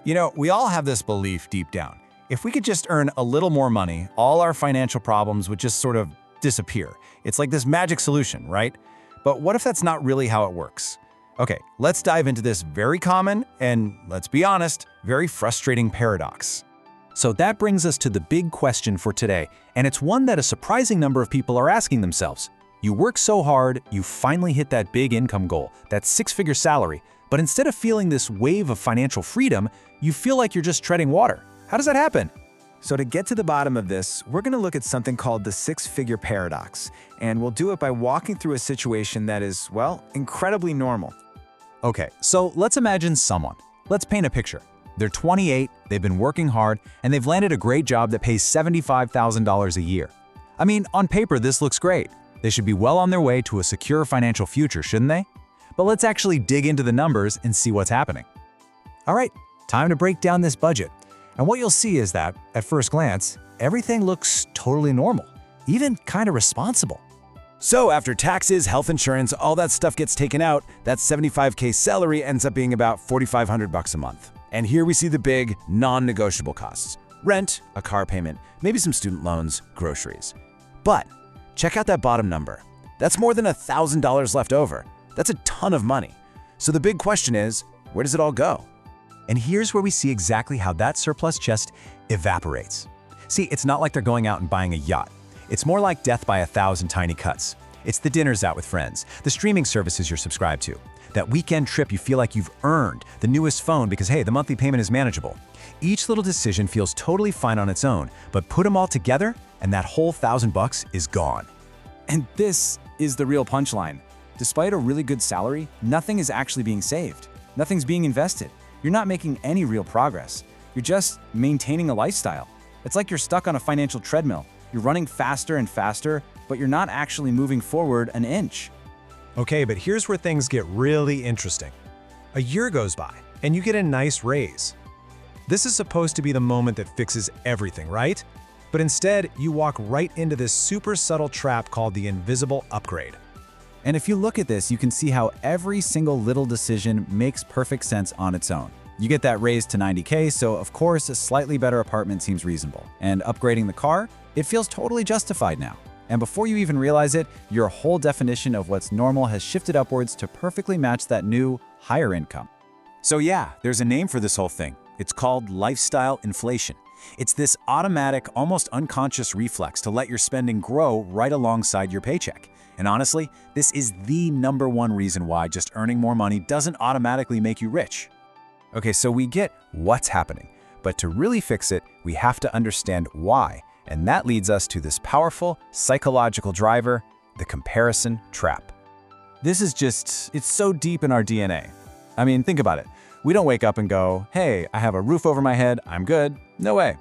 We all have this belief deep down. If we could just earn a little more money, all our financial problems would just sort of disappear. It's like this magic solution, right? But what if that's not really how it works? Okay, let's dive into this very common and, let's be honest, very frustrating paradox. So that brings us to the big question for today, and it's one that a surprising number of people are asking themselves. You work so hard, you finally hit that big income goal, that six-figure salary, but instead of feeling this wave of financial freedom, you feel like you're just treading water. How does that happen? So to get to the bottom of this, we're going to look at something called the six-figure paradox, and we'll do it by walking through a situation that is, well, incredibly normal. Okay, so let's imagine someone. Let's paint a picture. They're 28, they've been working hard, and they've landed a great job that pays $75,000 a year. I mean, on paper, this looks great. They should be well on their way to a secure financial future, shouldn't they? But let's actually dig into the numbers and see what's happening. All right, time to break down this budget. And what you'll see is that, at first glance, everything looks totally normal, even kind of responsible. So after taxes, health insurance, all that stuff gets taken out, that $75K salary ends up being about $4,500 a month. And here we see the big, non-negotiable costs. Rent, a car payment, maybe some student loans, groceries. But check out that bottom number. That's more than $1,000 left over. That's a ton of money. So the big question is, where does it all go? And here's where we see exactly how that surplus just evaporates. See, it's not like they're going out and buying a yacht. It's more like death by 1,000 tiny cuts. It's the dinners out with friends, the streaming services you're subscribed to, that weekend trip you feel like you've earned, the newest phone because, hey, the monthly payment is manageable. Each little decision feels totally fine on its own, but put them all together, and that whole $1,000 is gone. And this is the real punchline. Despite a really good salary, nothing is actually being saved. Nothing's being invested. You're not making any real progress. You're just maintaining a lifestyle. It's like you're stuck on a financial treadmill. You're running faster and faster, but you're not actually moving forward an inch. Okay, but here's where things get really interesting. A year goes by, and you get a nice raise. This is supposed to be the moment that fixes everything, right? But instead, you walk right into this super subtle trap called the invisible upgrade. And if you look at this, you can see how every single little decision makes perfect sense on its own. You get that raise to $90K, so of course a slightly better apartment seems reasonable. And upgrading the car, it feels totally justified now. And before you even realize it, your whole definition of what's normal has shifted upwards to perfectly match that new, higher income. So yeah, there's a name for this whole thing. It's called lifestyle inflation. It's this automatic, almost unconscious reflex to let your spending grow right alongside your paycheck. And honestly, this is the #1 reason why just earning more money doesn't automatically make you rich. Okay, so we get what's happening, but to really fix it, we have to understand why. And that leads us to this powerful psychological driver, the comparison trap. This is it's so deep in our DNA. I mean, think about it. We don't wake up and go, hey, I have a roof over my head, I'm good. No way.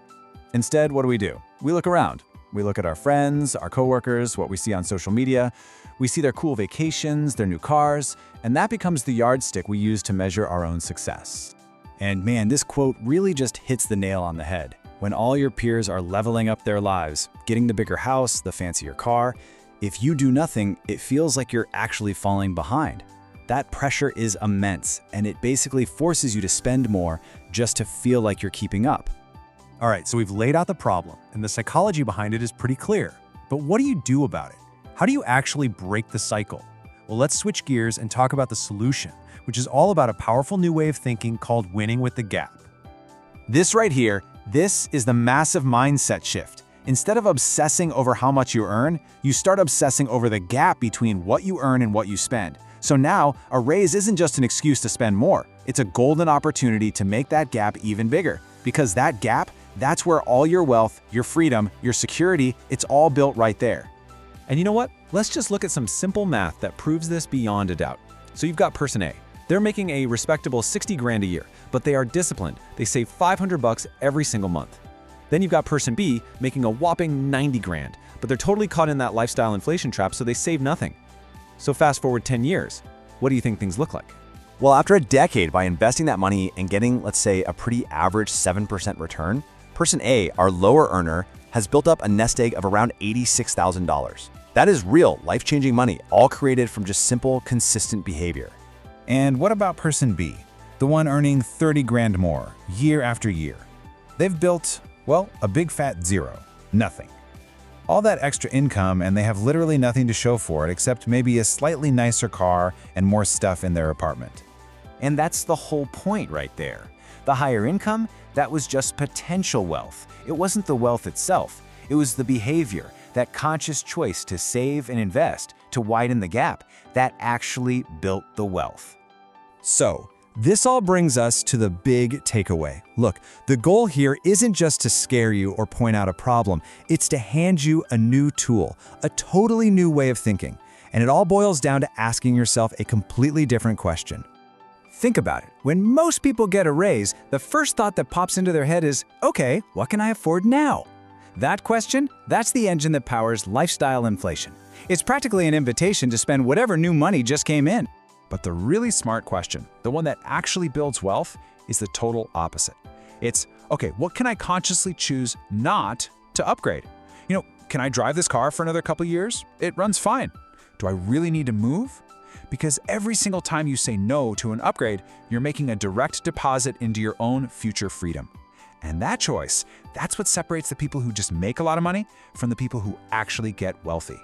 Instead, what do? We look around. We look at our friends, our coworkers, what we see on social media. We see their cool vacations, their new cars, and that becomes the yardstick we use to measure our own success. And man, this quote really just hits the nail on the head. When all your peers are leveling up their lives, getting the bigger house, the fancier car, if you do nothing, it feels like you're actually falling behind. That pressure is immense, and it basically forces you to spend more just to feel like you're keeping up. All right, so we've laid out the problem, and the psychology behind it is pretty clear. But what do you do about it? How do you actually break the cycle? Well, let's switch gears and talk about the solution, which is all about a powerful new way of thinking called winning with the gap. This right here, this is the massive mindset shift. Instead of obsessing over how much you earn, you start obsessing over the gap between what you earn and what you spend. So now, a raise isn't just an excuse to spend more. It's a golden opportunity to make that gap even bigger. Because that gap, that's where all your wealth, your freedom, your security, it's all built right there. And you know what? Let's just look at some simple math that proves this beyond a doubt. So you've got person A. They're making a respectable 60 grand a year, but they are disciplined. They save 500 bucks every single month. Then you've got person B making a whopping 90 grand, but they're totally caught in that lifestyle inflation trap, so they save nothing. So fast forward 10 years, what do you think things look like? Well, after a decade by investing that money and getting, let's say, a pretty average 7% return, person A, our lower earner, has built up a nest egg of around $86,000. That is real, life-changing money, all created from just simple, consistent behavior. And what about person B? The the one earning 30 grand more, year after year. They've built, well, a big fat zero. Nothing. All that extra income, and they have literally nothing to show for it except maybe a slightly nicer car and more stuff in their apartment. And that's the whole point right there. The higher income, that was just potential wealth. It wasn't the wealth itself. It was the behavior, that conscious choice to save and invest, to widen the gap, that actually built the wealth. So, this all brings us to the big takeaway. Look, the goal here isn't just to scare you or point out a problem. It's to hand you a new tool, a totally new way of thinking. And it all boils down to asking yourself a completely different question. Think about it. When most people get a raise, the first thought that pops into their head is, okay, what can I afford now? That question, that's the engine that powers lifestyle inflation. It's practically an invitation to spend whatever new money just came in. But the really smart question, the one that actually builds wealth, is the total opposite. It's, okay, what can I consciously choose not to upgrade? Can I drive this car for another couple years? It runs fine. Do I really need to move? Because every single time you say no to an upgrade, you're making a direct deposit into your own future freedom. And that choice, that's what separates the people who just make a lot of money from the people who actually get wealthy.